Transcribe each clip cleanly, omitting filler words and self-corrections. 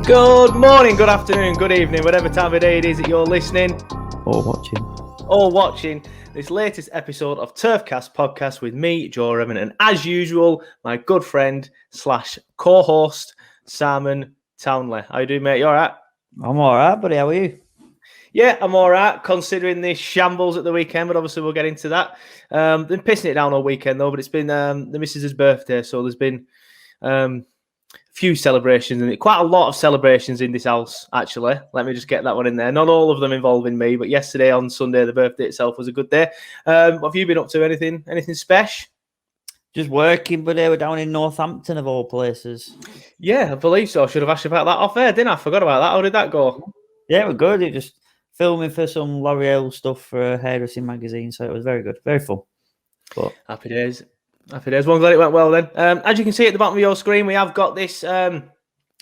Good morning, good afternoon, good evening, whatever time of day it is that you're listening or watching this latest episode of TurfCast podcast with me, Joe Redman, and as usual, my good friend / co-host, Simon Townley. How you doing, mate? You all right? I'm all right, buddy. How are you? Yeah, I'm all right, considering the shambles at the weekend, but obviously we'll get into that. Been pissing it down all weekend, though, but it's been the missus' birthday, so there's been few celebrations and quite a lot of celebrations in this house, actually. Let me just get that one in there. Not all of them involving me, but yesterday on Sunday, the birthday itself was a good day. What have you been up to? Anything special? Just working, but they were down in Northampton of all places. Yeah, I believe so. I should have asked you about that off air, didn't I? Forgot about that. How did that go? Yeah, it was good. It just filming for some L'Oreal stuff for a hairdressing magazine, so it was very good, very fun. But happy days. Happy days. Well, I'm glad it went well then. As you can see at the bottom of your screen, we have got this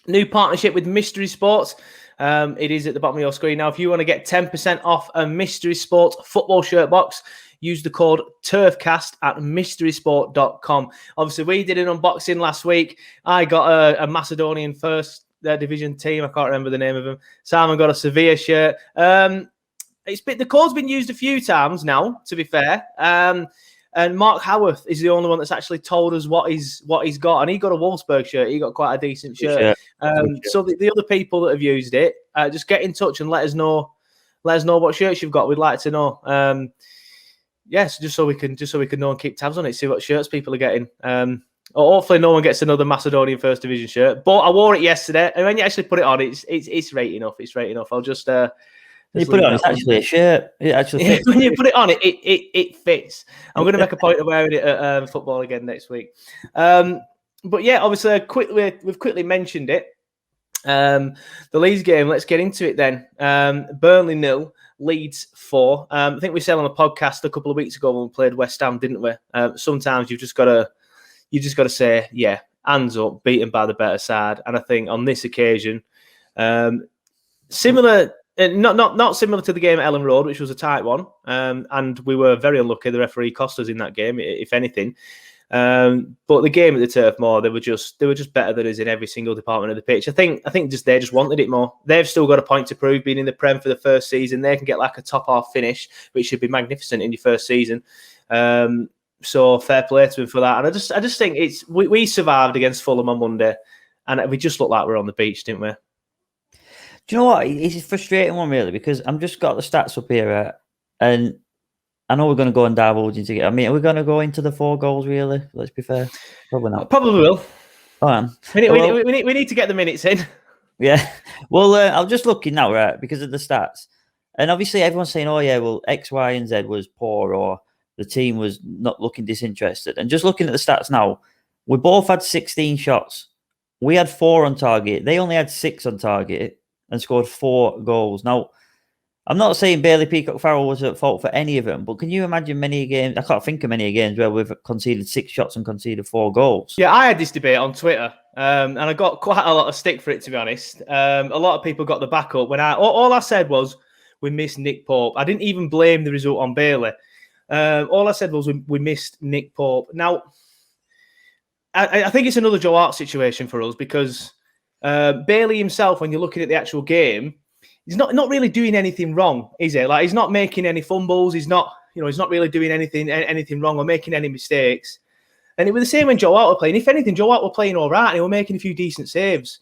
new partnership with Mystery Sports. It is at the bottom of your screen now. If you want to get 10% off a Mystery Sports football shirt box, use the code TURFCAST at mysterysport.com. Obviously, we did an unboxing last week. I got a Macedonian first division team. I can't remember the name of them. Simon got a Sevilla shirt. The code's been used a few times now, to be fair. And Mark Howarth is the only one that's actually told us what he's got. And he got a Wolfsburg shirt. He got quite a decent shirt. So the other people that have used it, just get in touch and let us know what shirts you've got. We'd like to know. Yes, just so we can know and keep tabs on it, see what shirts people are getting. Hopefully no one gets another Macedonian First Division shirt. But I wore it yesterday, and when you actually put it on, it's right enough. It's right enough. I'll just you put it on, it's actually a shirt. It actually fits. When you put it on, it fits. I'm going to make a point of wearing it at football again next week. But yeah, obviously, we've quickly mentioned it. The Leeds game, let's get into it then. Burnley 0, Leeds 4. I think we said on the podcast a couple of weeks ago when we played West Ham, didn't we? Sometimes you've just got to say, yeah, hands up, beaten by the better side. And I think on this occasion, similar. Not similar to the game at Ellen Road, which was a tight one, and we were very unlucky. The referee cost us in that game, if anything. But the game at the Turf Moor, they were just better than us in every single department of the pitch. I think they just wanted it more. They've still got a point to prove, being in the Prem for the first season. They can get like a top half finish, which should be magnificent in your first season. So fair play to them for that. And I just think we survived against Fulham on Monday, and we just looked like we were on the beach, didn't we? Do you know what? It's a frustrating one, really, because I've just got the stats up here, and I know we're going to go and divulge into it. I mean, are we going to go into the 4 goals, really? Let's be fair. Probably not. Probably will. We need to get the minutes in. Yeah. Well, I'm just looking now, right, because of the stats. And obviously, everyone's saying, oh, yeah, well, X, Y, and Z was poor, or the team was not looking disinterested. And just looking at the stats now, we both had 16 shots. We had 4 on target. They only had 6 on target and scored 4 goals. Now, I'm not saying Bailey Peacock Farrell was at fault for any of them, but can you imagine many games? I can't think of many games where we've conceded 6 shots and conceded 4 goals. Yeah, I had this debate on Twitter, and I got quite a lot of stick for it, to be honest. A lot of people got the backup when all I said was we missed Nick Pope. I didn't even blame the result on Bailey. All I said was we missed Nick Pope. Now, I think it's another Joe Hart situation for us because Bailey himself, when you're looking at the actual game, he's not really doing anything wrong, is he? Like, he's not making any fumbles. He's not really doing anything wrong or making any mistakes. And it was the same when Joe Hart were playing. If anything, Joe Hart were playing all right and he were making a few decent saves.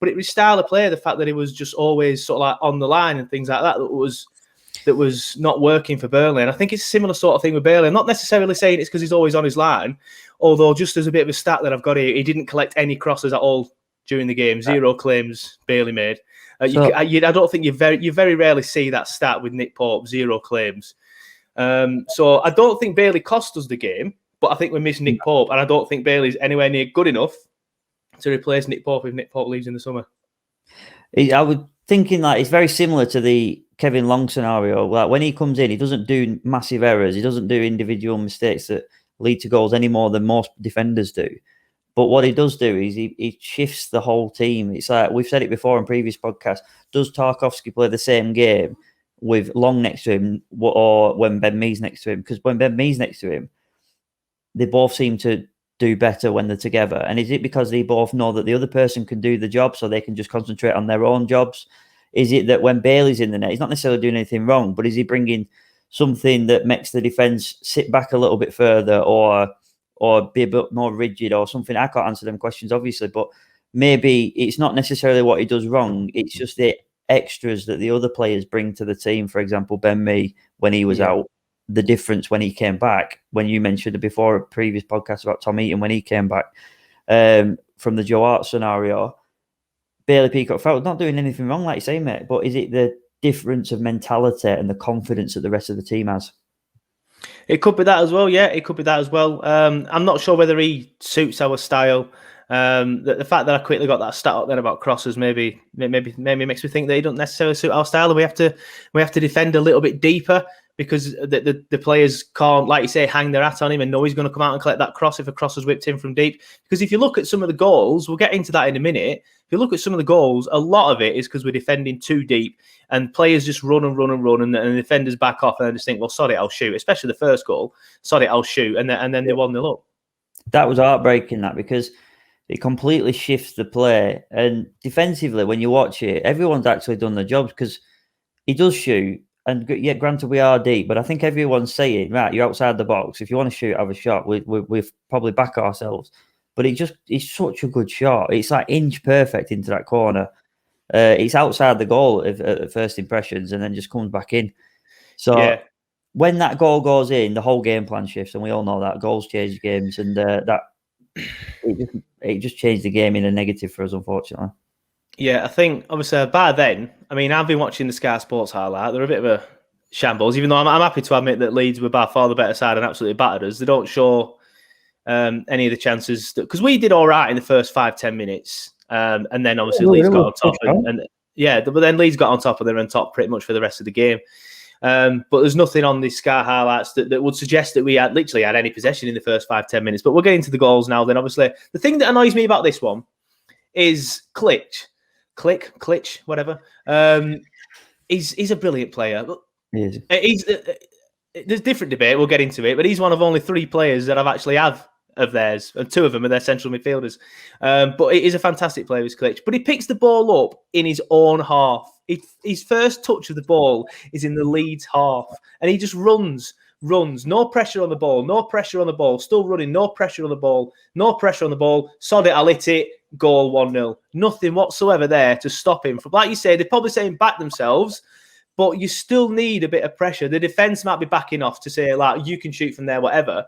But it was style of play, the fact that he was just always sort of like on the line and things like that that was not working for Burnley. And I think it's a similar sort of thing with Bailey. I'm not necessarily saying it's because he's always on his line, although just as a bit of a stat that I've got here, he didn't collect any crosses at all during the game. 0 claims Bailey made. I don't think you very rarely see that stat with Nick Pope, 0 claims. So I don't think Bailey cost us the game, but I think we missed Nick Pope, and I don't think Bailey's anywhere near good enough to replace Nick Pope if Nick Pope leaves in the summer. I was thinking that it's very similar to the Kevin Long scenario. Like when he comes in, he doesn't do massive errors. He doesn't do individual mistakes that lead to goals any more than most defenders do. But what he does do is he shifts the whole team. It's like we've said it before in previous podcasts. Does Tarkowski play the same game with Long next to him or when Ben Mee's next to him? Because when Ben Mee's next to him, they both seem to do better when they're together? And is it because they both know that the other person can do the job so they can just concentrate on their own jobs? Is it that when Bailey's in the net, he's not necessarily doing anything wrong, but is he bringing something that makes the defence sit back a little bit further or be a bit more rigid or something? I can't answer them questions, obviously, but maybe it's not necessarily what he does wrong. It's just the extras that the other players bring to the team. For example, Ben Mee, when he was out, the difference when he came back, when you mentioned it before, a previous podcast about Tom Eaton, when he came back from the Joe Hart scenario, Bailey Peacock felt not doing anything wrong, like you say, mate, but is it the difference of mentality and the confidence that the rest of the team has? It could be that as well, yeah. It could be that as well. I'm not sure whether he suits our style. The fact that I quickly got that stat up then about crosses maybe makes me think that he doesn't necessarily suit our style, and we have to defend a little bit deeper because the players can't, like you say, hang their hat on him and know he's going to come out and collect that cross if a cross is whipped in from deep. Because if you look at some of the goals, we'll get into that in a minute. If you look at some of the goals, a lot of it is because we're defending too deep and players just run and the defenders back off and they just think, well, sod it, I'll shoot. Especially the first goal, sod it, I'll shoot. And then they 1-0 up. That was heartbreaking, that, because it completely shifts the play. And defensively, when you watch it, everyone's actually done their jobs because he does shoot. And yeah, granted, we are deep, but I think everyone's saying, right, you're outside the box. If you want to shoot, have a shot. We've probably back ourselves. But it's such a good shot. It's like inch perfect into that corner. It's outside the goal at first impressions and then just comes back in. So when that goal goes in, the whole game plan shifts. And we all know that goals change games. And it just changed the game in a negative for us, unfortunately. Yeah, I think, obviously, by then, I mean, I've been watching the Sky Sports highlight. They're a bit of a shambles, even though I'm happy to admit that Leeds were by far the better side and absolutely battered us. They don't show any of the chances. Because we did all right in the first 5-10 minutes. And then, obviously, Leeds got on top. But then Leeds got on top and they were on top pretty much for the rest of the game. But there's nothing on the Sky highlights that would suggest that we literally had any possession in the first 5-10 minutes. But we're getting to the goals now. Then, obviously, the thing that annoys me about this one is Klitsch, whatever. He's a brilliant player. There's different debate. We'll get into it, but he's one of only 3 players that I've actually have of theirs, and 2 of them are their central midfielders. But it is a fantastic player, with Klitsch. But he picks the ball up in his own half. His first touch of the ball is in the Leeds half, and he just runs. No pressure on the ball, still running, no pressure on the ball, sod it, I'll hit it, goal 1-0. Nothing whatsoever there to stop him from, like you say, they're probably saying back themselves, but you still need a bit of pressure. The defence might be backing off to say, like, you can shoot from there, whatever,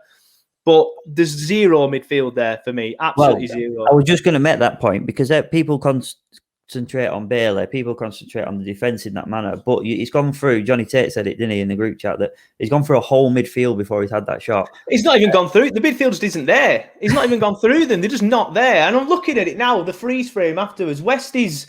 but there's zero midfield there for me, absolutely zero. I was just going to make that point because people concentrate on Bailey, people concentrate on the defence in that manner, but he's gone through, Johnny Tate said it, didn't he, in the group chat, that he's gone through a whole midfield before he's had that shot. He's not even gone through, the midfield just isn't there. He's not even gone through them, they're just not there. And I'm looking at it now, the freeze frame afterwards, West is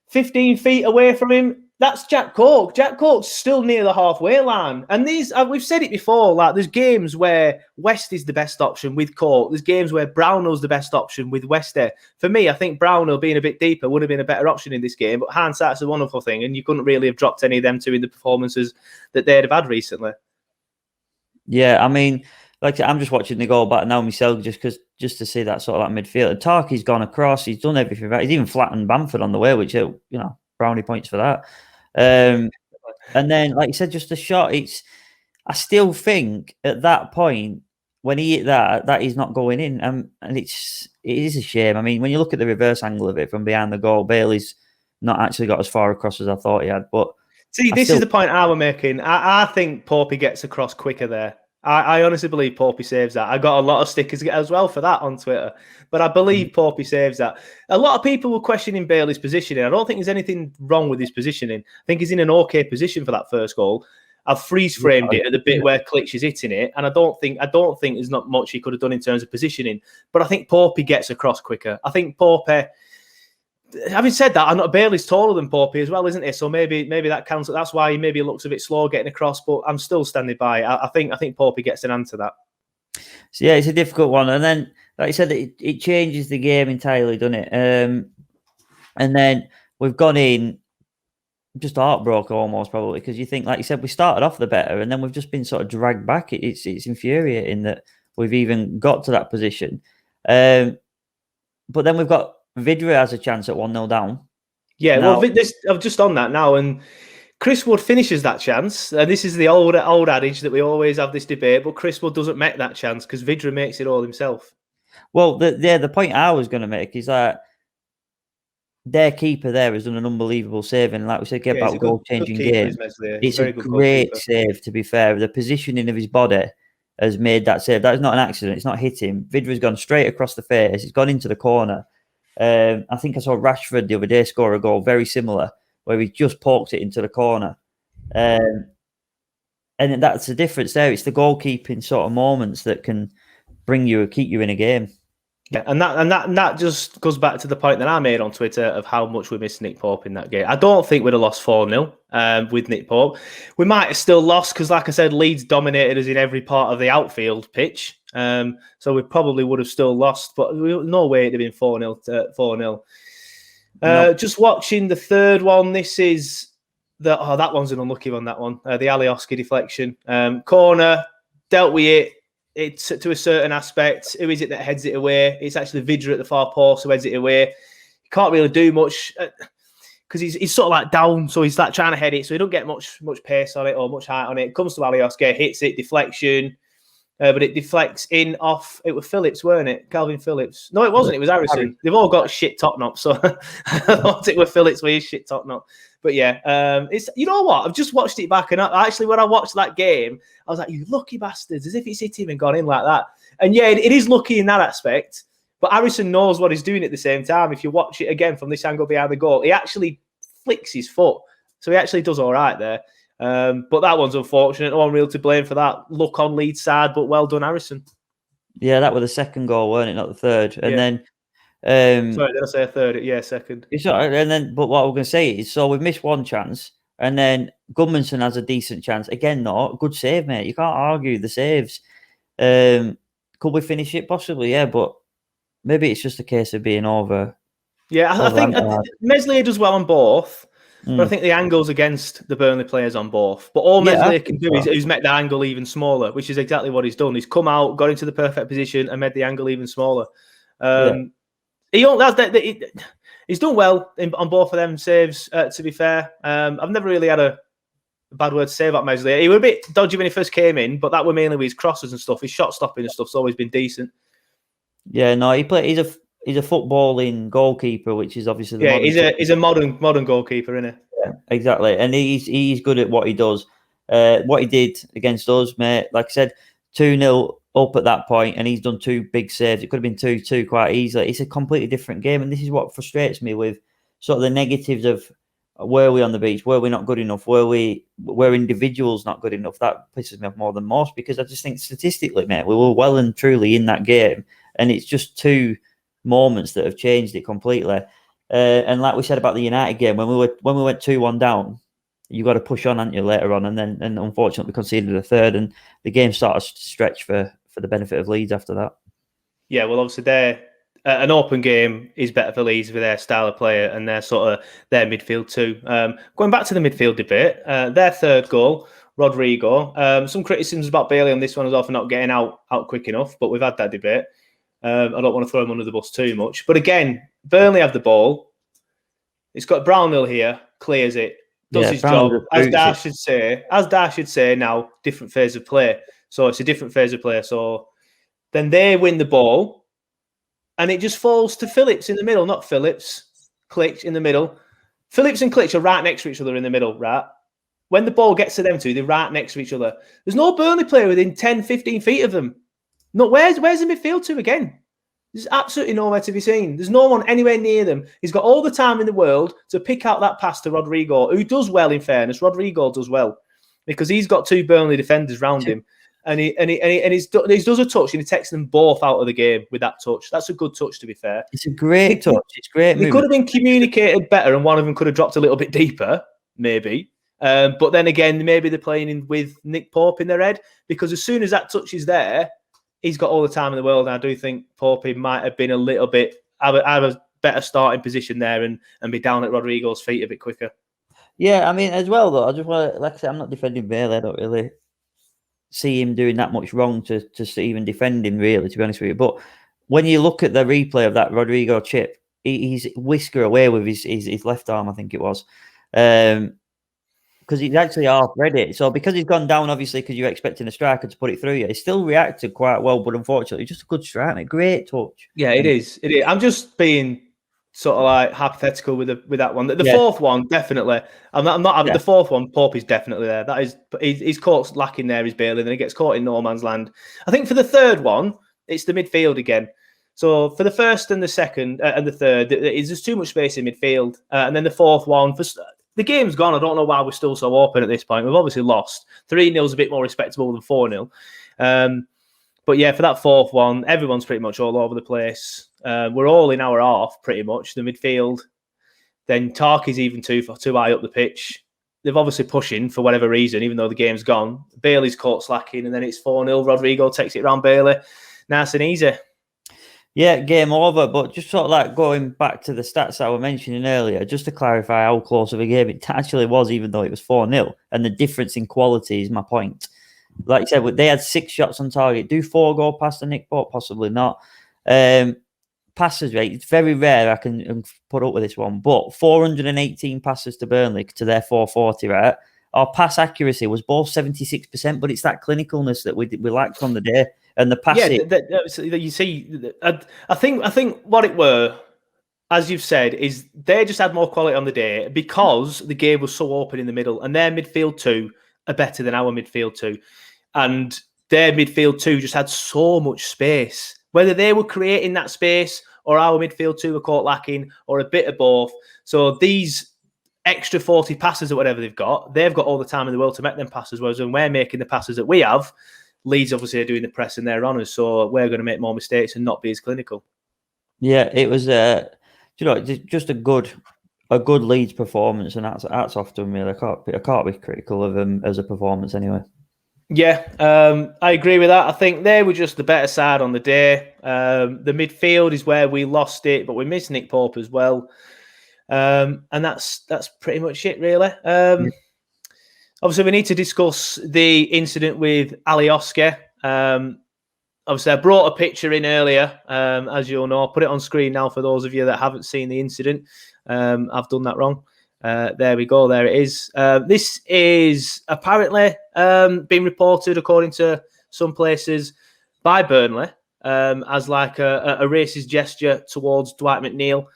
15 feet away from him. That's Jack Cork. Jack Cork's still near the halfway line. And these, we've said it before, like there's games where West is the best option with Cork. There's games where Brownell's the best option with West there. For me, I think Brownell being a bit deeper would have been a better option in this game. But hindsight's a wonderful thing. And you couldn't really have dropped any of them 2 in the performances that they'd have had recently. Yeah, I mean, like I'm just watching the goal back now myself just to see that sort of like midfield. Tarky's gone across. He's done everything right. He's even flattened Bamford on the way, which, brownie points for that. And then, like you said, just a shot. I still think at that point when he hit that is not going in, and it is a shame. I mean, when you look at the reverse angle of it from behind the goal, Bailey's not actually got as far across as I thought he had. But see, this is the point I was making. I think Porpy gets across quicker there. I honestly believe Porpy saves that. I got a lot of stickers as well for that on Twitter. But I believe Porpy saves that. A lot of people were questioning Bailey's positioning. I don't think there's anything wrong with his positioning. I think he's in an okay position for that first goal. I've freeze framed it at the bit where Klitsch is hitting it, and I don't think there's not much he could have done in terms of positioning. But I think Porpy gets across quicker. I think Porpy. Having said that, Bailey's taller than Porpy as well, isn't he? So maybe that counts. That's why he maybe looks a bit slow getting across. But I'm still standing by. I think Porpy gets an answer to that. So yeah, it's a difficult one. And then, like I said, it changes the game entirely, doesn't it? And then we've gone in just heartbroken almost probably because you think, like you said, we started off the better, and then we've just been sort of dragged back. It's infuriating that we've even got to that position. But then we've got Vidra has a chance at 1-0 down. Yeah, now, well, I'm just on that now, and Chris Wood finishes that chance. And this is the old adage that we always have this debate, but Chris Wood doesn't make that chance because Vidra makes it all himself. Well, the point I was going to make is that their keeper there has done an unbelievable save, and like we said, about goal-changing game. It's a great save, to be fair. The positioning of his body has made that save. That is not an accident. It's not hit him. Vidra's gone straight across the face. It's gone into the corner. I think I saw Rashford the other day score a goal very similar, where he just poked it into the corner. And that's the difference there. It's the goalkeeping sort of moments that can keep you in a game. Yeah, and that just goes back to the point that I made on Twitter of how much we missed Nick Pope in that game. I don't think we'd have lost 4-0 with Nick Pope. We might have still lost because, like I said, Leeds dominated us in every part of the outfield pitch. So we probably would have still lost, but no way it'd have been 4-0. Nope. Just watching the third one, this is that one's an unlucky one, that one. The Alioski deflection. Corner, dealt with it. It's to a certain aspect. Who is it that heads it away? It's actually Vidra at the far post who heads it away. He can't really do much because he's sort of like down, so he's like trying to head it, so he don't get much pace on it or much height on it. It comes to Alioski, hits it, deflection, but it deflects in off. It was Phillips, weren't it? Calvin Phillips. No, it wasn't. It was Harrison. They've all got shit top knots, so I thought it was Phillips with his shit top knot. But yeah, it's, you know what? I've just watched it back, and actually, when I watched that game, I was like, "You lucky bastards!" As if it's hit him and gone in like that. And yeah, it is lucky in that aspect. But Harrison knows what he's doing at the same time. If you watch it again from this angle behind the goal, he actually flicks his foot, so he actually does all right there. But that one's unfortunate. No one real to blame for that. Luck on Leeds side, but well done, Harrison. Yeah, that was the second goal, weren't it? Not the third. And then sorry, did I say a third? Yeah, second. And then, but what we're going to say is, so we've missed one chance, and then Gudmundsson has a decent chance again. Not good save, mate. You can't argue the saves. Could we finish it? Possibly, yeah, but maybe it's just a case of being over. Yeah, I think Meslier does well on both, but I think the angle's against the Burnley players on both. But all Meslier can do is he's made the angle even smaller, which is exactly what he's done. He's come out, got into the perfect position, and made the angle even smaller. He's done well on both of them saves, to be fair. I've never really had a bad word to say about Meslier. He was a bit dodgy when he first came in, but that were mainly with his crosses and stuff. His shot stopping and stuff's always been decent. Yeah, no, he's a footballing goalkeeper, which is obviously he's a modern goalkeeper, isn't he? Yeah, exactly. And he's good at what he does. What he did against us, mate, like I said, 2-0 up at that point, and he's done two big saves. It could have been 2-2 quite easily. It's a completely different game, and this is what frustrates me with sort of the negatives of were we on the beach, were we not good enough, were individuals not good enough. That pisses me off more than most, because I just think statistically, mate, we were well and truly in that game, and it's just two moments that have changed it completely. And like we said about the United game, when we went 2-1 down, you got to push on, haven't you, later on, and unfortunately conceded a third, and the game started to stretch for the benefit of Leeds after that. Yeah, well, obviously an open game is better for Leeds with their style of player and their midfield too. Going back to the midfield debate, their third goal, Rodrigo. Some criticisms about Bailey on this one as well for not getting out quick enough, but we've had that debate. I don't want to throw him under the bus too much. But again, Burnley have the ball. It's got Brownhill here, clears it, does his job. As Dar should say now, different phase of play. So it's a different phase of play. So then they win the ball, and it just falls to Phillips in the middle, not Phillips. Klitsch in the middle. Phillips and Klitsch are right next to each other in the middle, right? When the ball gets to them two, they're right next to each other. There's no Burnley player within 10, 15 feet of them. No, where's the midfield to again? There's absolutely nowhere to be seen. There's no one anywhere near them. He's got all the time in the world to pick out that pass to Rodrigo, who does well, in fairness. Rodrigo does well because he's got two Burnley defenders round him. And he does a touch and he takes them both out of the game with that touch. That's a good touch, to be fair. It's a great touch. It's great. It could have been communicated better, and one of them could have dropped a little bit deeper, maybe. But then again, maybe they're playing with Nick Pope in their head, because as soon as that touch is there, he's got all the time in the world. And I do think Pope might have been a little bit have a better starting position there and be down at Rodrigo's feet a bit quicker. Yeah, I mean, as well though, I just want to, like I said, I'm not defending Bailey. I don't really see him doing that much wrong to even defend him, really, to be honest with you. But when you look at the replay of that Rodrigo chip, he's whisker away with his left arm, I think it was. Because he's actually half read it. So because he's gone down, obviously, because you're expecting a striker to put it through you, he still reacted quite well, but unfortunately, just a good strike, mate. Great touch. Yeah, it is. It is. I'm just being sort of like hypothetical with that one. The fourth one, definitely. I'm not having the fourth one. Pope is definitely there. That is, he's caught lacking there. Is Bailey, then he gets caught in no man's land. I think for the third one, it's the midfield again. So for the first and the second and the third, there's just too much space in midfield, and then the fourth one the game's gone. I don't know why we're still so open at this point. We've obviously lost. 3-0 is a bit more respectable than 4-0. But yeah, for that fourth one, everyone's pretty much all over the place. We're all in our half, pretty much. The midfield. Then Tarky's even too high up the pitch. They've obviously pushing for whatever reason, even though the game's gone. Bailey's caught slacking, and then it's 4-0. Rodrigo takes it around Bailey. Nice and easy. Yeah, game over. But just sort of like going back to the stats I was mentioning earlier, just to clarify how close of a game it actually was, even though it was 4-0. And the difference in quality is my point. Like you said, they had 6 shots on target. Do 4 go past the Nick Pope? Possibly not. Passes rate, it's very rare I can put up with this one, but 418 passes to Burnley to their 440, right? Our pass accuracy was both 76%, but it's that clinicalness that we lacked on the day. And the passing. Yeah, you see, I think what it were, as you've said, is they just had more quality on the day because the game was so open in the middle, and their midfield 2 are better than our midfield 2. And their midfield 2 just had so much space. Whether they were creating that space or our midfield 2 were caught lacking or a bit of both. So these extra 40 passes or whatever they've got all the time in the world to make them passes, whereas when we're making the passes that we have, Leeds obviously are doing the press and their runners, so we're going to make more mistakes and not be as clinical. Yeah, it was just a good Leeds performance, and that's often really. I can't be critical of them as a performance anyway. Yeah, I agree with that. I think they were just the better side on the day. The midfield is where we lost it, but we missed Nick Pope as well. And that's pretty much it, really. Obviously, we need to discuss the incident with Alioski. Obviously, I brought a picture in earlier, as you'll know. I'll put it on screen now for those of you that haven't seen the incident. I've done that wrong. There we go. There it is. This is apparently being reported, according to some places, by Burnley as like a racist gesture towards Dwight McNeil.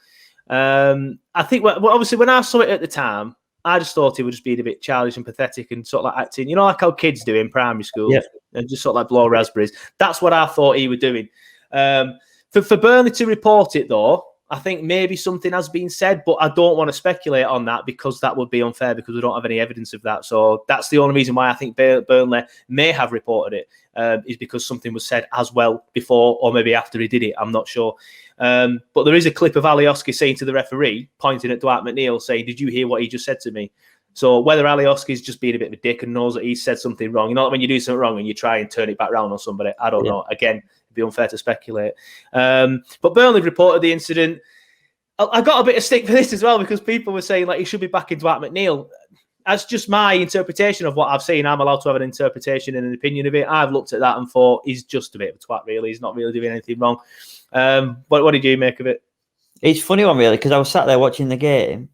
I think, obviously, when I saw it at the time, I just thought he was just being a bit childish and pathetic and sort of like acting, like how kids do in primary school, and just sort of like blow raspberries. That's what I thought he was doing. For Burnley to report it, though, I think maybe something has been said, but I don't want to speculate on that because that would be unfair because we don't have any evidence of that. So that's the only reason why I think Burnley may have reported it, is because something was said as well before or maybe after he did it. I'm not sure. But there is a clip of Alioski saying to the referee, pointing at Dwight McNeil, saying, "Did you hear what he just said to me?" So whether Alioski is just being a bit of a dick and knows that he said something wrong, when you do something wrong and you try and turn it back round on somebody, I don't know. Again, it'd be unfair to speculate. But Burnley reported the incident. I got a bit of stick for this as well because people were saying like he should be backing Dwight McNeil. That's just my interpretation of what I've seen. I'm allowed to have an interpretation and an opinion of it. I've looked at that and thought he's just a bit of a twat, really. He's not really doing anything wrong. What did you make of it? It's a funny one, really, because I was sat there watching the game,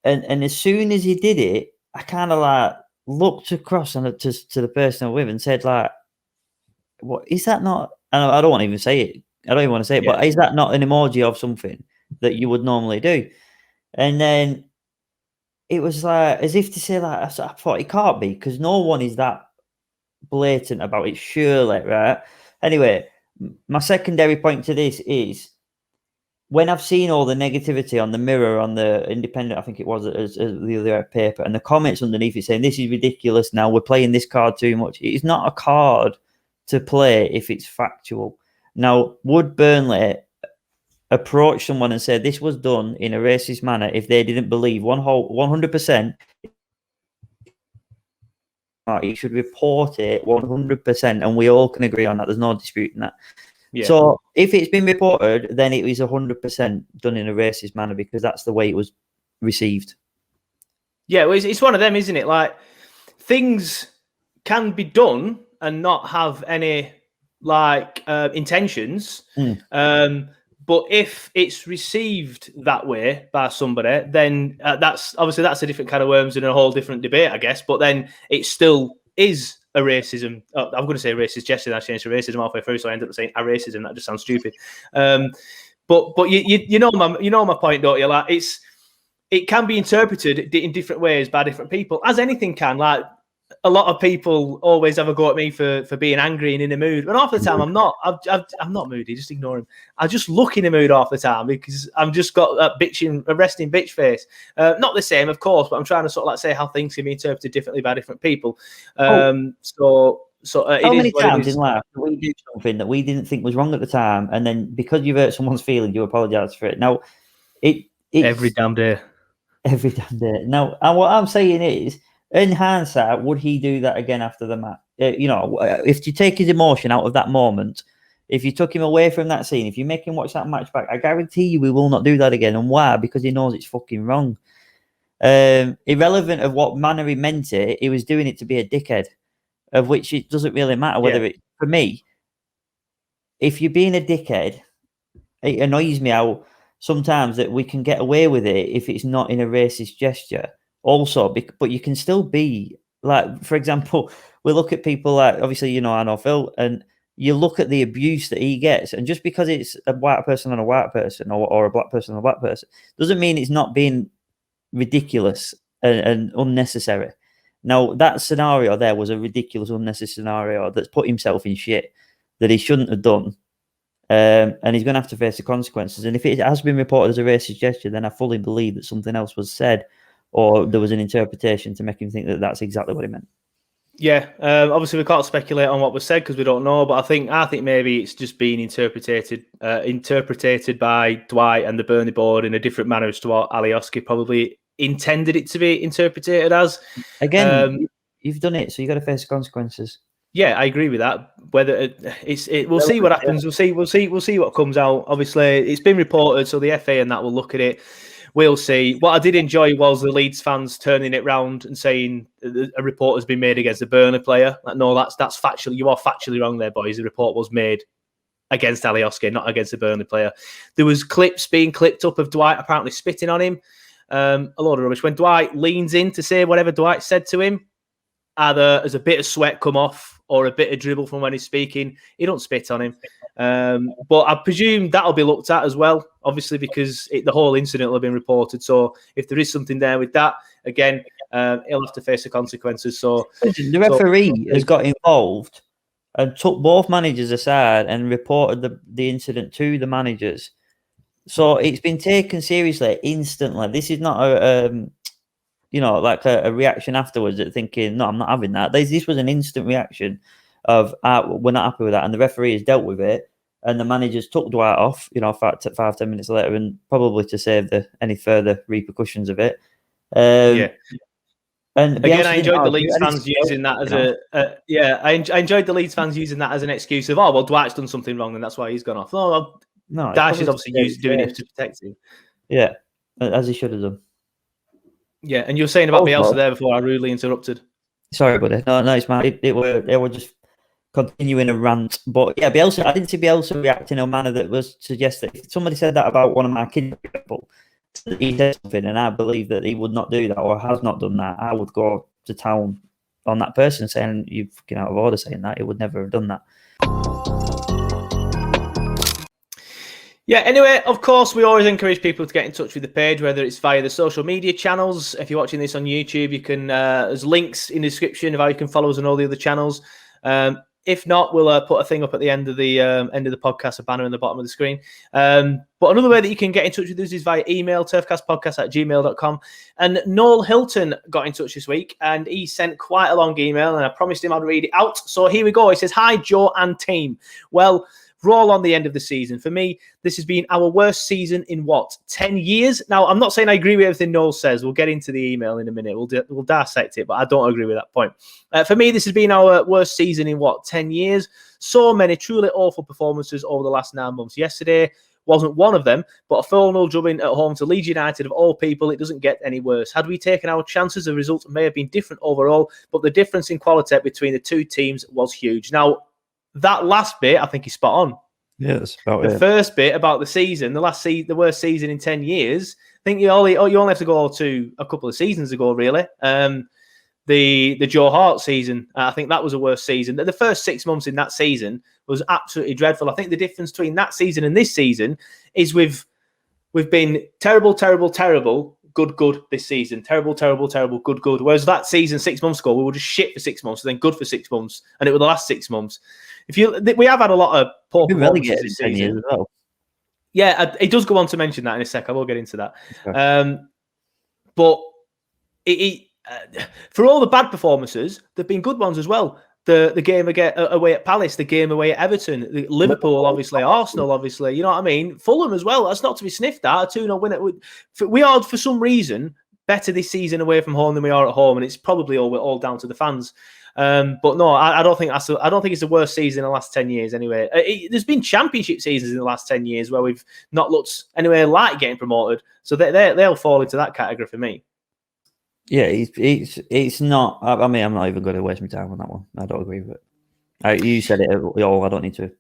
and as soon as he did it, I kind of like looked across to the person I'm with and said, like, "What is that? Not?" And I don't want to even say it. I don't even want to say it, but is that not an emoji of something that you would normally do? And then it was like as if to say, like, I thought it can't be because no one is that blatant about it, surely, right? Anyway, my secondary point to this is when I've seen all the negativity on the Mirror, on the Independent, I think it was as the other paper, and the comments underneath it saying this is ridiculous. Now we're playing this card too much. It is not a card to play if it's factual. Now, would Burnley approach someone and say this was done in a racist manner if they didn't believe 100%? He should report it 100%, and we all can agree on that. There's no disputing that. Yeah. So if it's been reported, then it was 100% done in a racist manner because that's the way it was received. Yeah, well, it's one of them, isn't it? Like, things can be done and not have any intentions. But if it's received that way by somebody, then that's a different kind of worms and a whole different debate, I guess. But then it still is a racism. I'm going to say racist gesture. I changed to racism halfway through, so I ended up saying a racism. That just sounds stupid. But you know my point, don't you? Like it can be interpreted in different ways by different people, as anything can. Like a lot of people always have a go at me for being angry and in a mood, but half the time I'm not. I'm not moody. Just ignore him. I just look in a mood half the time because I've just got that resting bitch face. Not the same, of course, but I'm trying to sort of like say how things can be interpreted differently by different people. So how many times in life that we do something that we didn't think was wrong at the time, and then because you've hurt someone's feelings, you apologise for it. Now, it's every damn day. Every damn day. Now, and what I'm saying is, in hindsight, would he do that again after the match? If you take his emotion out of that moment, if you took him away from that scene, if you make him watch that match back, I guarantee you he will not do that again. And why? Because he knows it's fucking wrong. Irrelevant of what manner he meant it, he was doing it to be a dickhead, of which it doesn't really matter whether it, for me, if you're being a dickhead, it annoys me how sometimes that we can get away with it if it's not in a racist gesture. Also, but you can still be like, for example, we look at people like, obviously, I know Phil, and you look at the abuse that he gets, and just because it's a white person on a white person or a black person on a black person, doesn't mean it's not being ridiculous and unnecessary. Now, that scenario there was a ridiculous, unnecessary scenario that's put himself in shit that he shouldn't have done. And he's going to have to face the consequences. And if it has been reported as a racist gesture, then I fully believe that something else was said, or there was an interpretation to make him think that that's exactly what he meant. Yeah, obviously we can't speculate on what was said because we don't know. But I think maybe it's just been interpreted by Dwight and the Burnley board in a different manner as to what Alioski probably intended it to be interpreted as. Again, you've done it, so you got to face the consequences. Yeah, I agree with that. Whether we'll see what happens. Yeah. We'll see what comes out. Obviously, it's been reported, so the FA and that will look at it. We'll see. What I did enjoy was the Leeds fans turning it round and saying a report has been made against the Burnley player. Like, no, that's factually. You are factually wrong there, boys. The report was made against Alioski, not against the Burnley player. There was clips being clipped up of Dwight apparently spitting on him. A lot of rubbish. When Dwight leans in to say whatever Dwight said to him, either as a bit of sweat come off or a bit of dribble from when he's speaking, he don't spit on him. But I presume that'll be looked at as well, obviously, because the whole incident will have been reported. So if there is something there with that, again, he'll have to face the consequences. So the referee has got involved and took both managers aside and reported the incident to the managers. So it's been taken seriously instantly. This is not a reaction afterwards at thinking, no, I'm not having that. This was an instant reaction of, we're not happy with that. And the referee has dealt with it. And the managers took Dwight off, 5-10 minutes later, and probably to save any further repercussions of it. And again, I enjoyed the Leeds fans using that as I enjoyed the Leeds fans using that as an excuse of, well, Dwight's done something wrong and that's why he's gone off. No, Dash is obviously doing it to protect him. Yeah, as he should have done. Yeah, and you were saying about Bielsa there before I rudely interrupted. Sorry, buddy. No, it's mad. They were just continuing a rant. But yeah, Bielsa, I didn't see Bielsa react in a manner that was suggested. If somebody said that about one of my kids, he said something, and I believe that he would not do that or has not done that, I would go to town on that person saying, you're fucking out of order saying that. He would never have done that. Yeah, anyway, of course, we always encourage people to get in touch with the page, whether it's via the social media channels. If you're watching this on YouTube, you can, there's links in the description of how you can follow us on all the other channels. If not, we'll put a thing up at the end of the podcast, a banner in the bottom of the screen. But another way that you can get in touch with us is via email, turfcastpodcast@gmail.com. And Noel Hilton got in touch this week, and he sent quite a long email, and I promised him I'd read it out. So here we go. He says, "Hi, Joe and team. Well, we're all on the end of the season. For me, this has been our worst season in 10 years? Now, I'm not saying I agree with everything Noel says. We'll get into the email in a minute. We'll dissect it, but I don't agree with that point. For me, this has been our worst season in 10 years? So many truly awful performances over the last 9 months. Yesterday wasn't one of them, but a 4-0 drubbing at home to Leeds United, of all people, it doesn't get any worse. Had we taken our chances, the results may have been different overall, but the difference in quality between the two teams was huge. Now, that last bit, I think is spot on. Yes, the first bit about the season, the worst season in 10 years. I think you only have to go to a couple of seasons ago, really. The Joe Hart season, I think that was a worse season. The first 6 months in that season was absolutely dreadful. I think the difference between that season and this season is we've been terrible, terrible, terrible, good this season. Terrible, terrible, terrible, good. Whereas that season 6 months ago, we were just shit for 6 months and then good for 6 months, and it was the last 6 months. We have had a lot of poor performances this season. Years as well. Yeah, it does go on to mention that in a sec. I will get into that. Okay. But for all the bad performances, there've been good ones as well. The game away at Palace, the game away at Everton, Liverpool, obviously, Arsenal, obviously. You know what I mean? Fulham as well. That's not to be sniffed at. A 2-0 win. We are, for some reason, better this season away from home than we are at home, and it's probably all down to the fans. But no, I don't think it's the worst season in the last 10 years anyway. There's been championship seasons in the last 10 years where we've not looked anywhere like getting promoted. So they'll fall into that category for me. Yeah, it's not. I mean, I'm not even going to waste my time on that one. I don't agree with it. You said it all. I don't need to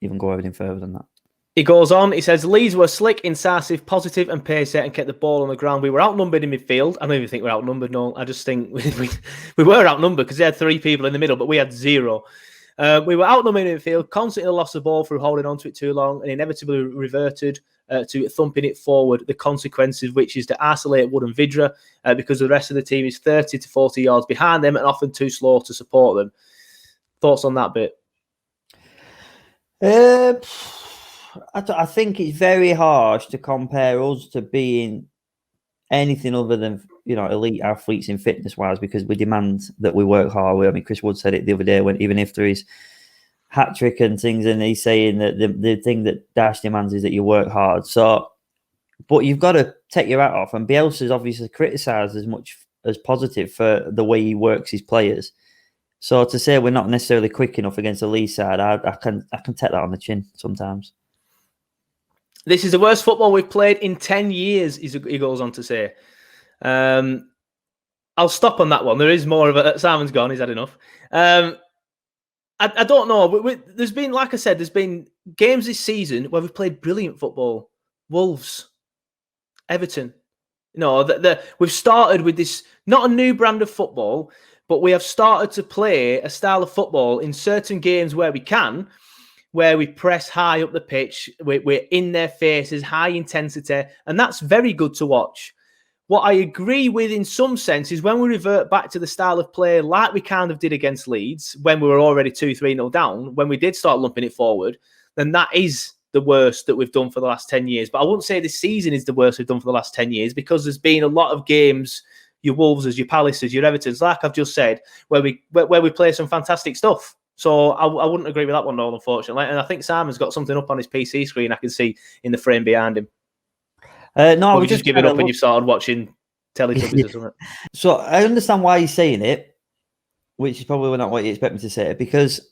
even go anything further than that. He goes on. He says, Leeds were slick, incisive, positive and pace and kept the ball on the ground. We were outnumbered in midfield. I don't even think we're outnumbered, no. I just think we were outnumbered because they had 3 people in the middle, but we had 0. We were outnumbered in midfield, constantly lost the ball through holding onto it too long and inevitably reverted to thumping it forward. The consequences, which is to isolate Wood and Vidra because the rest of the team is 30 to 40 yards behind them and often too slow to support them. Thoughts on that bit? I think it's very harsh to compare us to being anything other than, elite athletes in fitness-wise, because we demand that we work hard. I mean, Chris Wood said it the other day, when even if there is hat-trick and things, and he's saying that the thing that Dash demands is that you work hard. So, but you've got to take your hat off, and Bielsa's obviously criticised as much as positive for the way he works his players. So to say we're not necessarily quick enough against the Leeds side, I can take that on the chin sometimes. This is the worst football we've played in 10 years, he goes on to say. I'll stop on that one. There is more of it. Simon's gone. He's had enough. I don't know. There's been, like I said, there's been games this season where we've played brilliant football. Wolves, Everton. We've started with this, not a new brand of football, but we have started to play a style of football in certain games where we can, where we press high up the pitch, we're in their faces, high intensity, and that's very good to watch. What I agree with in some sense is when we revert back to the style of play like we kind of did against Leeds, when we were already 2-3-0 down, when we did start lumping it forward, then that is the worst that we've done for the last 10 years. But I wouldn't say this season is the worst we've done for the last 10 years, because there's been a lot of games, your Wolves, your Palaces, your Evertons, like I've just said, where we play some fantastic stuff. So I wouldn't agree with that one, Noel, unfortunately. And I think Simon's got something up on his PC screen I can see in the frame behind him. No, I was just giving up when you've started watching Teletubbies or something. So I understand why he's saying it, which is probably not what you expect me to say, because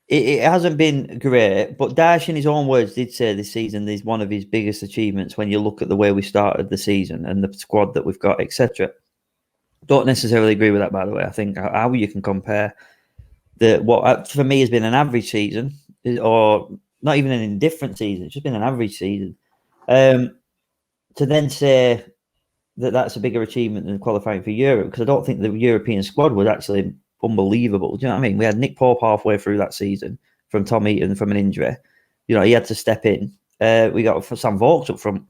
it hasn't been great. But Dash, in his own words, did say this season is one of his biggest achievements when you look at the way we started the season and the squad that we've got, etc. Don't necessarily agree with that, by the way. I think how you can compare what for me has been an average season, or not even an indifferent season, it's just been an average season, to then say that that's a bigger achievement than qualifying for Europe, because I don't think the European squad was actually unbelievable. Do you know what I mean? We had Nick Pope halfway through that season from Tom Eaton from an injury. He had to step in. We got Sam Vauxhall up front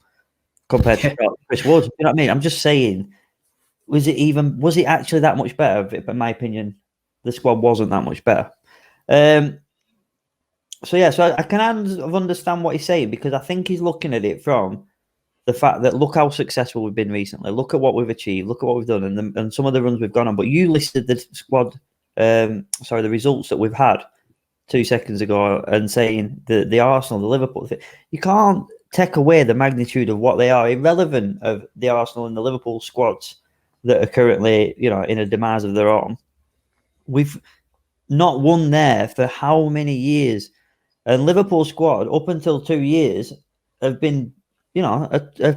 compared to Chris Wood. You know what I mean? I'm just saying, was it actually that much better? In my opinion, the squad wasn't that much better. So I can understand what he's saying, because I think he's looking at it from the fact that look how successful we've been recently. Look at what we've achieved. Look at what we've done, and some of the runs we've gone on. But you listed the squad, the results that we've had 2 seconds ago, and saying the Arsenal, the Liverpool. You can't take away the magnitude of what they are, irrelevant of the Arsenal and the Liverpool squads that are currently, in a demise of their own. We've not won there for how many years? And Liverpool squad, up until 2 years, have been,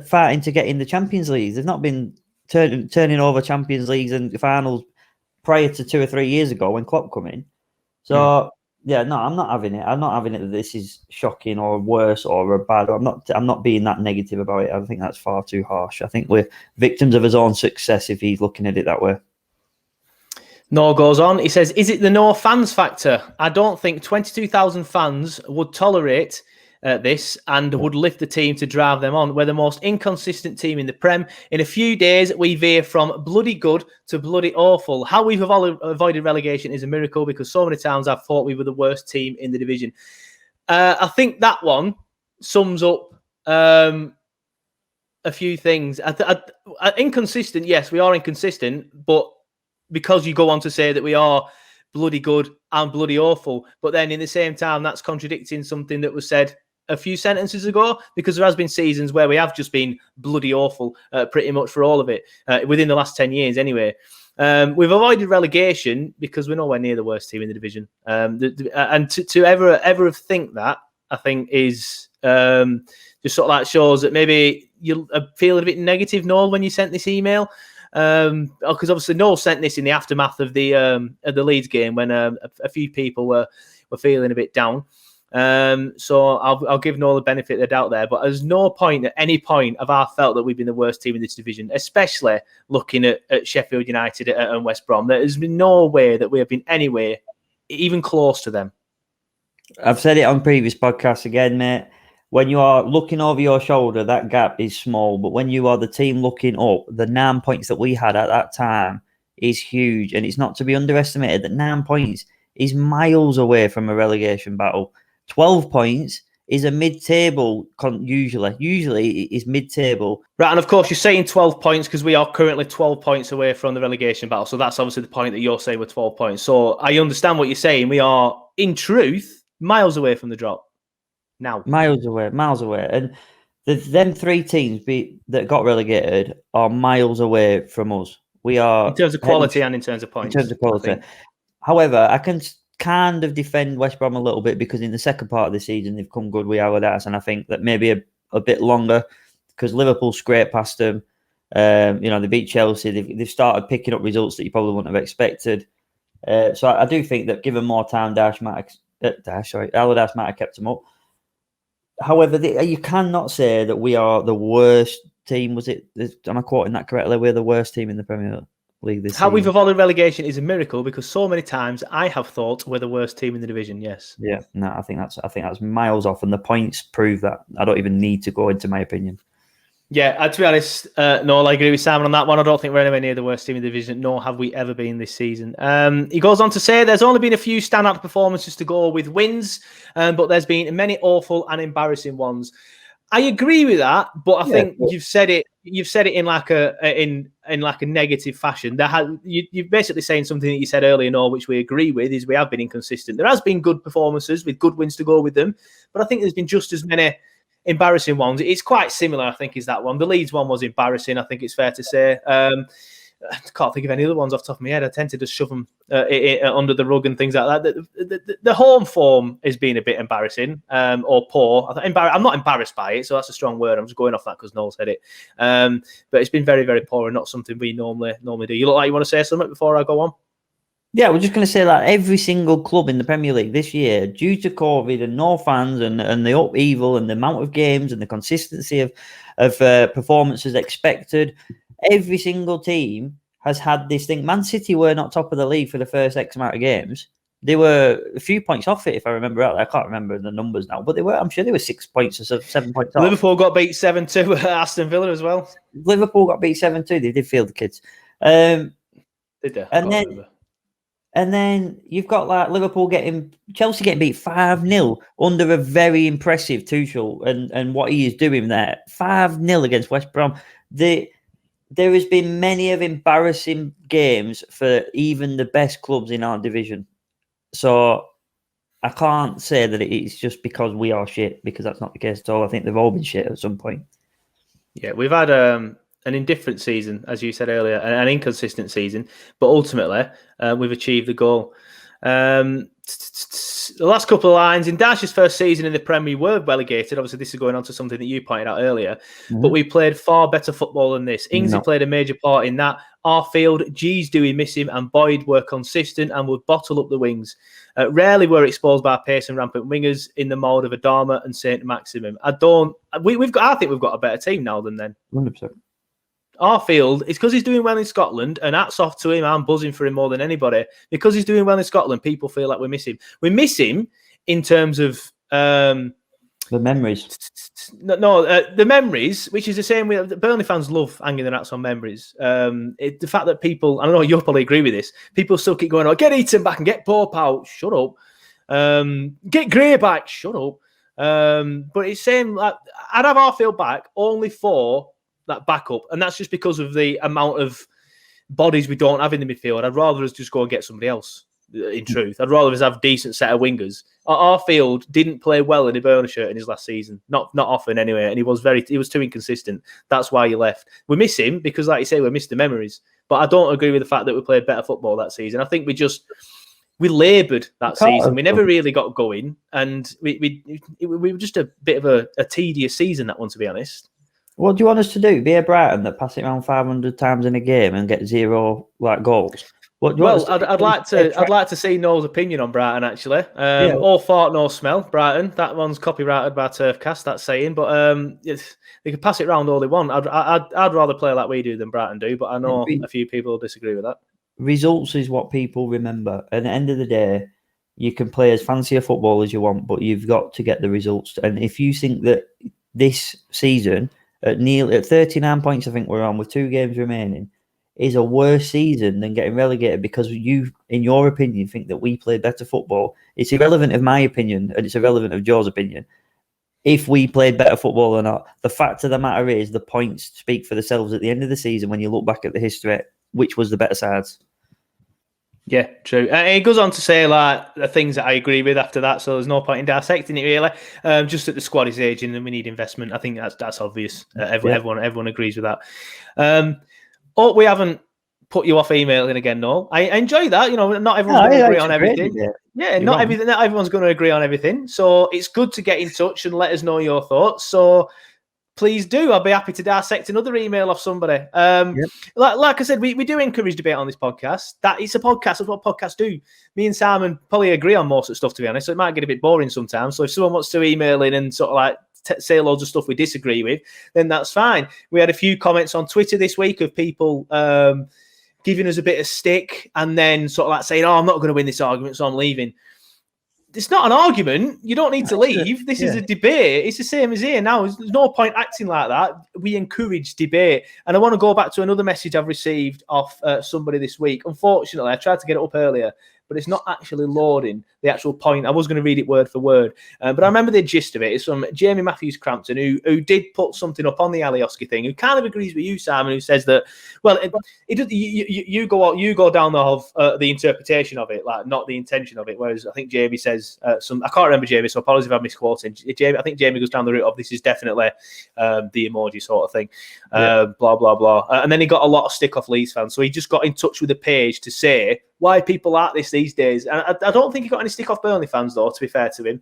fighting to get in the Champions League. They've not been turning over Champions Leagues and finals prior to 2 or 3 years ago when Klopp come in. So yeah, no, I'm not having it. I'm not having it that this is shocking or worse or bad. I'm not being that negative about it. I think that's far too harsh. I think we're victims of his own success if he's looking at it that way. Noor goes on. He says, is it the no fans factor? I don't think 22,000 fans would tolerate this and would lift the team to drive them on. We're the most inconsistent team in the Prem. In a few days, we veer from bloody good to bloody awful. How we've avoided relegation is a miracle because so many times I've thought we were the worst team in the division. I think that one sums up a few things. Inconsistent, yes, we are inconsistent, but because you go on to say that we are bloody good and bloody awful, but then in the same time, that's contradicting something that was said a few sentences ago, because there has been seasons where we have just been bloody awful pretty much for all of it, within the last 10 years anyway. We've avoided relegation because we're nowhere near the worst team in the division. And to ever think that, I think is just sort of like shows that maybe you'll feel a bit negative, Noel, when you sent this email. Because obviously Noel sent this in the aftermath of the Leeds game when a few people were feeling a bit down. So I'll give Noel the benefit of the doubt there. But there's no point at any point have I felt that we've been the worst team in this division, especially looking at Sheffield United and West Brom. There's been no way that we have been anywhere even close to them. I've said it on previous podcasts again, mate. When you are looking over your shoulder, that gap is small. But when you are the team looking up, the 9 points that we had at that time is huge. And it's not to be underestimated that 9 points is miles away from a relegation battle. 12 points is a mid-table, usually it is mid-table. Right, and of course you're saying 12 points because we are currently 12 points away from the relegation battle. So that's obviously the point that you're saying we're 12 points. So I understand what you're saying. We are, in truth, miles away from the drop. Now, miles away, and them 3 teams that got relegated are miles away from us. We are in terms of quality and in terms of points. In terms of quality. However, I can kind of defend West Brom a little bit because in the second part of the season they've come good with Alioski, and I think that maybe a bit longer because Liverpool scraped past them. They beat Chelsea. They've started picking up results that you probably wouldn't have expected. So I do think that given more time, Alioski might have kept them up. However, you cannot say that we are the worst team. Am I quoting that correctly? We're the worst team in the Premier League this season. How we've avoided relegation is a miracle because so many times I have thought we're the worst team in the division. Yes. Yeah. No, I think that's miles off, and the points prove that. I don't even need to go into my opinion. Yeah, to be honest, no, I agree with Simon on that one. I don't think we're anywhere near the worst team in the division, nor have we ever been this season. He goes on to say there's only been a few standout performances to go with wins, but there's been many awful and embarrassing ones. I agree with that, but I think you've said it in like a negative fashion. You're basically saying something that you said earlier, Noel, which we agree with, is we have been inconsistent. There has been good performances with good wins to go with them, but I think there's been just as many embarrassing ones. It's quite similar, I think, is that one. The Leeds one was embarrassing, I think it's fair to say. I can't think of any other ones off the top of my head. I tend to just shove them under the rug and things like that. The home form has been a bit embarrassing or poor. I'm not embarrassed by it, so that's a strong word. I'm just going off that because Noel said it. But it's been very, very poor and not something we normally do. You look like you want to say something before I go on? Yeah, we're just going to say that every single club in the Premier League this year, due to COVID and no fans and the upheaval and the amount of games and the consistency of performances expected, every single team has had this thing. Man City were not top of the league for the first X amount of games. They were a few points off it, if I remember right. I can't remember the numbers now, but I'm sure they were 6 points or 7 points off. Liverpool got beat 7-2 at Aston Villa as well. Liverpool got beat 7-2. They did field the kids. Did they? And then you've got like Chelsea getting beat 5-0 under a very impressive Tuchel and what he is doing there. 5-0 against West Brom. There has been many of embarrassing games for even the best clubs in our division. So I can't say that it's just because we are shit, because that's not the case at all. I think they've all been shit at some point. Yeah, we've had an indifferent season, as you said earlier, an inconsistent season, but ultimately we've achieved the goal. the last couple of lines. In Dash's first season in the Prem, we were relegated. Obviously, this is going on to something that you pointed out earlier. But we played far better football than this. Ingsley played a major part in that. Arfield, G's do we miss him, and Boyd were consistent and would bottle up the wings. Rarely were exposed by pace and rampant wingers in the mould of Adama and Saint Maximum. I think we've got a better team now than then. 100%. Arfield, it's because he's doing well in Scotland, and hats off to him. I'm buzzing for him more than anybody. Because he's doing well in Scotland, people feel like we miss him. We miss him in terms of the memories. The memories, which is the same way. Burnley fans love hanging their hats on memories. The fact that people, I don't know, you'll probably agree with this, people still keep going, get Eaton back and get Pope out. Shut up. Get Gray back. Shut up. But it's saying, like, I'd have Arfield back only for that backup, and that's just because of the amount of bodies we don't have in the midfield. I'd rather us just go and get somebody else. In truth, I'd rather us have a decent set of wingers. Arfield didn't play well in a Burnley shirt in his last season, not often anyway, and he was too inconsistent. That's why he left. We miss him because, like you say, we miss the memories. But I don't agree with the fact that we played better football that season. I think we laboured that season. We never really got going, and we were just a bit of a tedious season, that one, to be honest. What do you want us to do? Be a Brighton that pass it around 500 times in a game and get 0 goals? I'd like to see Noel's opinion on Brighton, actually. All fart, no smell. Brighton. That one's copyrighted by Turfcast. That's saying, but they can pass it around all they want. I'd rather play like we do than Brighton do, but I know a few people disagree with that. Results is what people remember. At the end of the day, you can play as fancy a football as you want, but you've got to get the results. And if you think that this season, at 39 points, I think we're on with 2 games remaining, is a worse season than getting relegated because you, in your opinion, think that we played better football. It's irrelevant of my opinion, and it's irrelevant of Joe's opinion. If we played better football or not, the fact of the matter is the points speak for themselves at the end of the season when you look back at the history, which was the better sides. Yeah, true. It goes on to say like the things that I agree with after that, so there's no point in dissecting it really. Just that the squad is aging and we need investment. I think that's obvious. Everyone agrees with that. We haven't put you off emailing again, Noel. I enjoy that. Not everyone's going to agree on everything. Not everyone's going to agree on everything. So it's good to get in touch and let us know your thoughts. So please do. I'll be happy to dissect another email off somebody. Like I said, we do encourage debate on this podcast. That it's a podcast. That's what podcasts do. Me and Simon probably agree on most of the stuff, to be honest. So it might get a bit boring sometimes. So if someone wants to email in and sort of like say loads of stuff we disagree with, then that's fine. We had a few comments on Twitter this week of people giving us a bit of stick and then sort of like saying, I'm not going to win this argument, so I'm leaving. It's not an argument. You don't need to leave. This is a debate. It's the same as here now. There's no point acting like that. We encourage debate. And I want to go back to another message I've received off somebody this week. Unfortunately, I tried to get it up earlier, but it's not actually loading the actual point. I was going to read it word for word, but I remember the gist of it. It's from Jamie Matthews Crampton, who did put something up on the Alioski thing, who kind of agrees with you, Simon, who says that, well, you go down the interpretation of it, like not the intention of it, whereas I think Jamie says I can't remember Jamie, so apologies if I'm misquoting. I think Jamie goes down the route of this is definitely the emoji sort of thing, blah, blah, blah. And then he got a lot of stick off Leeds fans, so he just got in touch with the page to say why people like this these days. And I don't think he got any stick off Burnley fans, though, to be fair to him.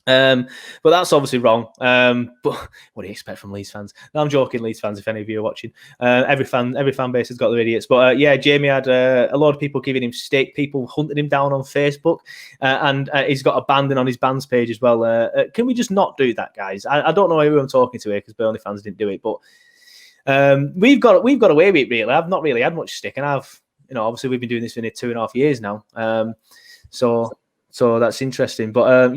But that's obviously wrong. But what do you expect from Leeds fans? No, I'm joking, Leeds fans, if any of you are watching. Every fan base has got their idiots. But Jamie had a lot of people giving him stick, people hunting him down on Facebook, and he's got a banding on his band's page as well. Can we just not do that, guys? I don't know who I'm talking to here because Burnley fans didn't do it, but we've got away with it, really. I've not really had much stick, and obviously we've been doing this for 2.5 years now. So that's interesting. But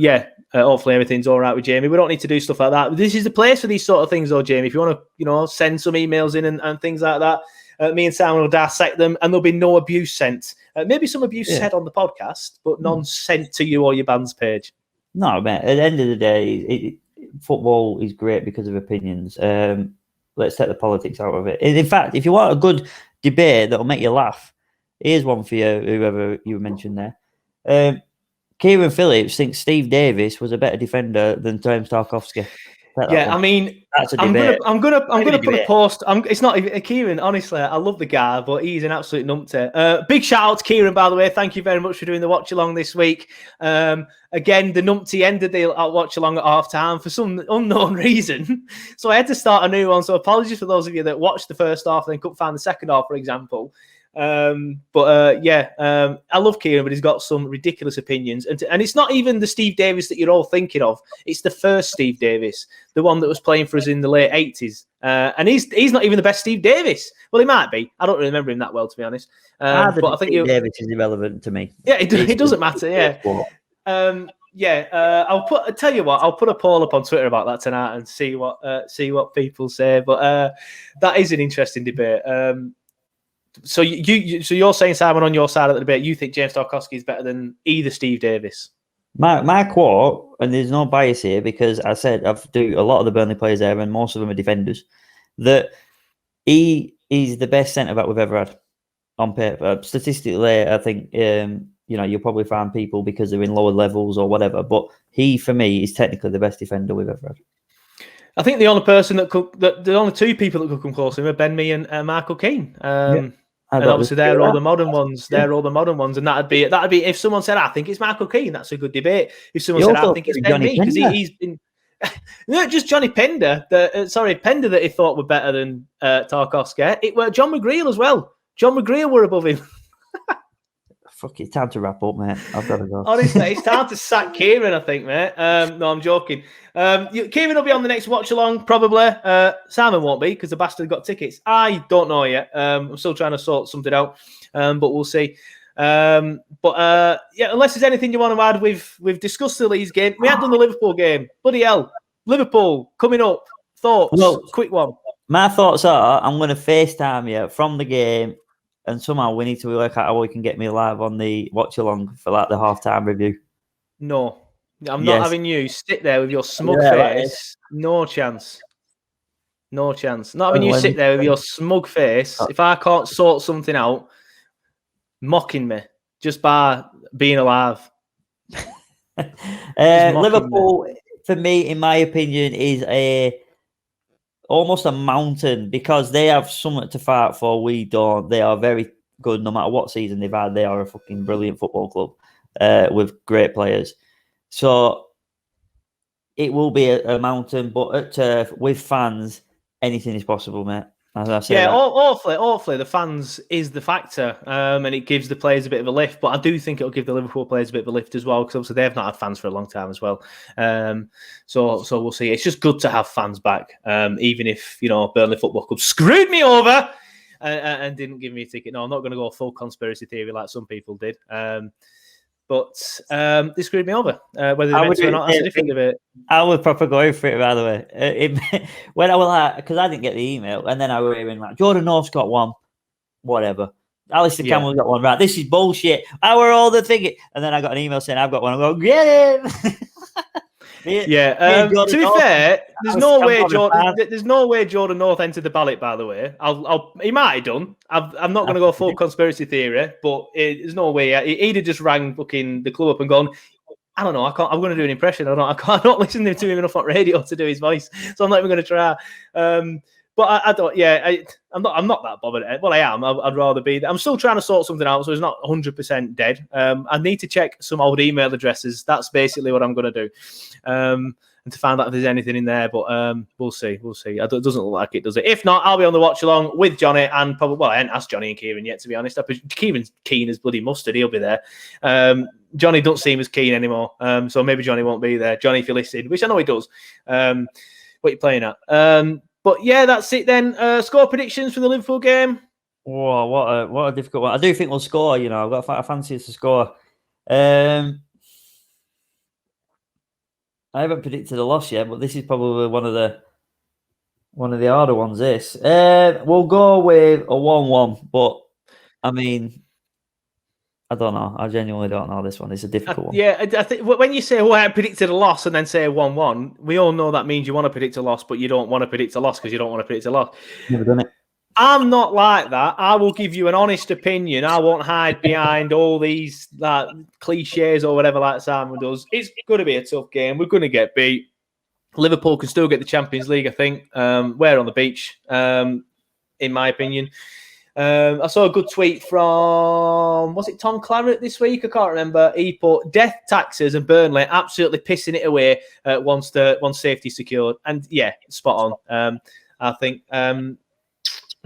hopefully everything's all right with Jamie. We don't need to do stuff like that. This is the place for these sort of things, though, Jamie. If you want to, send some emails in and things like that, me and Simon will dissect them, and there'll be no abuse sent. Maybe some abuse said on the podcast, but none sent to you or your band's page. No, man. At the end of the day, football is great because of opinions. Let's take the politics out of it. In fact, if you want a good debate that'll make you laugh, here's one for you, whoever you mentioned there. Kieran Phillips thinks Steve Davis was a better defender than James Tarkowski. Yeah, I mean, that's a I'm debate. gonna put a post. It's not even Kieran. Honestly, I love the guy, but he's an absolute numpty. Big shout out to Kieran, by the way. Thank you very much for doing the watch along this week. Again, the numpty ended the watch along at half time for some unknown reason, so I had to start a new one. So apologies for those of you that watched the first half and then couldn't find the second half, for example. I love Kieran, but he's got some ridiculous opinions, and it's not even the Steve Davis that you're all thinking of. It's the first Steve Davis, the one that was playing for us in the late 80s, and he's not even the best Steve Davis. Well, he might be. I don't really remember him that well, to be honest. But I think Steve Davis is irrelevant to me. Yeah, it doesn't matter. Yeah. I'll tell you what, I'll put a poll up on Twitter about that tonight and see what people say. But that is an interesting debate. So you're saying, Simon, on your side of the debate, you think James Tarkowski is better than either Steve Davis? My quote, and there's no bias here because I said I've do a lot of the Burnley players there, and most of them are defenders. That he is the best centre back we've ever had on paper. Statistically, I think you'll probably find people because they're in lower levels or whatever, but he, for me, is technically the best defender we've ever had. I think the only person the only two people that could come close to him are Ben Mee and Michael Keane. And obviously they're all the modern ones. Yeah. They're all the modern ones, and that'd be if someone said I think it's Michael Keane, that's a good debate. If someone said I think it's Ben Mee, because he's been not just Johnny Pender. Pender that he thought were better than Tarkowski. It were John McGreal as well. John McGreal were above him. Fuck, it's time to wrap up, mate. I've got to go. Honestly, it's time to sack Kieran, I think, mate. No, I'm joking. Kieran will be on the next watch along, probably. Simon won't be because the bastard got tickets. I don't know yet. I'm still trying to sort something out, but we'll see. Unless there's anything you want to add, we've discussed the Leeds game. We had done the Liverpool game. Bloody hell. Liverpool coming up. Thoughts? Well, quick one. My thoughts are I'm going to FaceTime you from the game. And somehow we need to work out how we can get me live on the watch along for like the halftime review. No, I'm not having you sit there with your smug face. No chance. No chance. Not having you sit there with your smug face. If I can't sort something out, mocking me just by being alive. Liverpool, for me, in my opinion, is almost a mountain because they have something to fight for. We don't. They are very good no matter what season they've had. They are a fucking brilliant football club with great players. So it will be a mountain, but at turf with fans, anything is possible, mate. As I say, hopefully the fans is the factor, and it gives the players a bit of a lift. But I do think it'll give the Liverpool players a bit of a lift as well, because obviously they've not had fans for a long time as well. So we'll see. It's just good to have fans back, even if Burnley Football Club screwed me over and didn't give me a ticket. No, I'm not going to go full conspiracy theory like some people did. But they screwed me over. Whether they meant to or not, that's a different debate. I was proper going for it, by the way. When I was like, because I didn't get the email, and then I was hearing like, Jordan North's got one, whatever. Alistair Campbell's got one, right? This is bullshit. I were all the thinking. And then I got an email saying, I've got one. I'm going, get it. To be fair, there's no way Jordan North entered the ballot. By the way, he might have done. I'm not going to go full conspiracy theory, but there's no way he'd have just rang fucking the club up and gone, I don't know. I'm going to do an impression. I'm not listening to him enough on radio to do his voice, so I'm not even going to try. But I don't. Yeah, I'm not that bothered. Well, I am. I'd rather be there. I'm still trying to sort something out, so it's not 100% dead. I need to check some old email addresses. That's basically what I'm going to do, and to find out if there's anything in there. But we'll see. We'll see. It doesn't look like it, does it? If not, I'll be on the watch along with Johnny and probably. Well, I haven't asked Johnny and Kieran yet, to be honest. Kieran's keen as bloody mustard. He'll be there. Johnny don't seem as keen anymore, so maybe Johnny won't be there. Johnny, if you listen, which I know he does. What are you playing at? But yeah, that's it then. Score predictions for the Liverpool game. Whoa, what a difficult one. I do think we'll score. I've got I fancy us to score. I haven't predicted a loss yet, but this is probably one of the harder ones. This we'll go with a 1-1, but I mean, I don't know. I genuinely don't know this one. It's a difficult one. Yeah, I think when you say, I predicted a loss and then say 1-1, we all know that means you want to predict a loss, but you don't want to predict a loss because you don't want to predict a loss. Never done it. I'm not like that. I will give you an honest opinion. I won't hide behind all these cliches or whatever like Simon does. It's going to be a tough game. We're going to get beat. Liverpool can still get the Champions League, I think. We're on the beach, in my opinion. I saw a good tweet from, was it Tom Claret this week? I can't remember. He put death taxes and Burnley absolutely pissing it away once safety secured. And yeah, spot on. I think.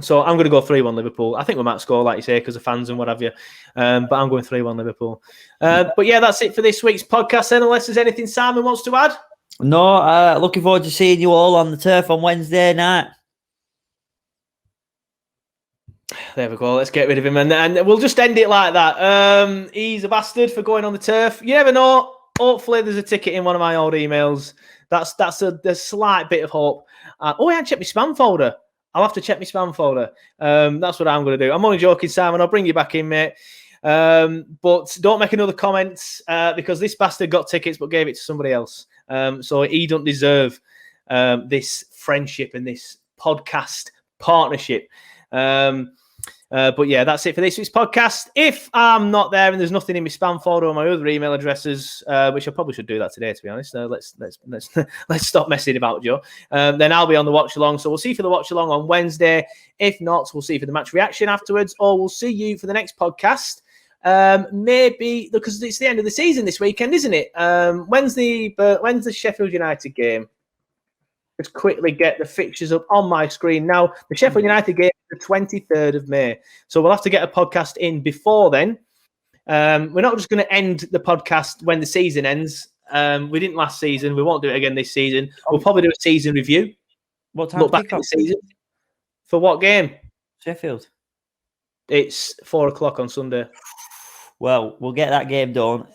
So I'm going to go 3-1 Liverpool. I think we might score, like you say, because of fans and what have you. But I'm going 3-1 Liverpool. But yeah, that's it for this week's podcast. Then, unless there's anything Simon wants to add. No, looking forward to seeing you all on the turf on Wednesday night. There we go. Let's get rid of him. And we'll just end it like that. He's a bastard for going on the turf. You never know. Hopefully there's a ticket in one of my old emails. That's a slight bit of hope. I haven't checked my spam folder. I'll have to check my spam folder. That's what I'm going to do. I'm only joking, Simon. I'll bring you back in, mate. But don't make another comment because this bastard got tickets but gave it to somebody else. So he don't deserve this friendship and this podcast partnership. But yeah, that's it for this week's podcast. If I'm not there and there's nothing in my spam folder or my other email addresses, which I probably should do that today, to be honest. Let's stop messing about, Joe. Then I'll be on the watch along. So we'll see you for the watch along on Wednesday. If not, we'll see you for the match reaction afterwards, or we'll see you for the next podcast. Maybe because it's the end of the season this weekend, isn't it? When's the Sheffield United game? Let's quickly get the fixtures up on my screen now. The Sheffield United game is the 23rd of May. So we'll have to get a podcast in before then. We're not just going to end the podcast when the season ends. We didn't last season. We won't do it again this season. We'll probably do a season review. What time? Look back at the season. For what game? Sheffield. It's 4:00 on Sunday. Well, we'll get that game done.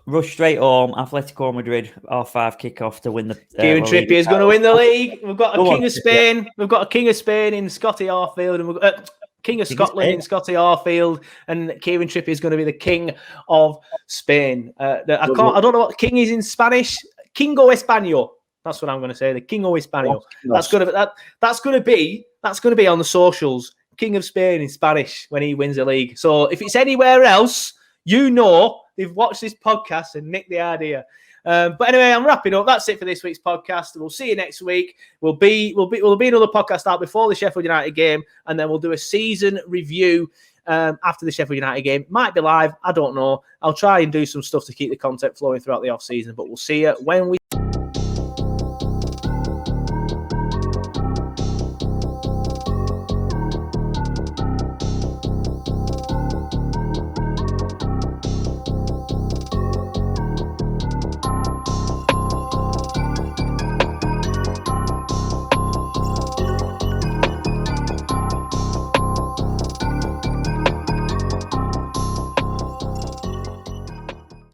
Rush straight home. Atletico Madrid, R5 kickoff to win the. Kieran Trippier is going to win the league. We've got a King of Spain. Yeah. We've got a King of Spain in Scotty Arfield, and we've got King of Scotland in Scotty Arfield, and Kieran Trippier is going to be the King of Spain. I don't know what King is in Spanish. Kingo Español. That's what I'm going to say. The Kingo Español. That's going to be on the socials. King of Spain in Spanish when he wins the league. So if it's anywhere else, you know they've watched this podcast and nicked the idea. But anyway, I'm wrapping up. That's it for this week's podcast. We'll see you next week. We'll be another podcast out before the Sheffield United game, and then we'll do a season review after the Sheffield United game. Might be live. I don't know. I'll try and do some stuff to keep the content flowing throughout the off season. But we'll see you when we.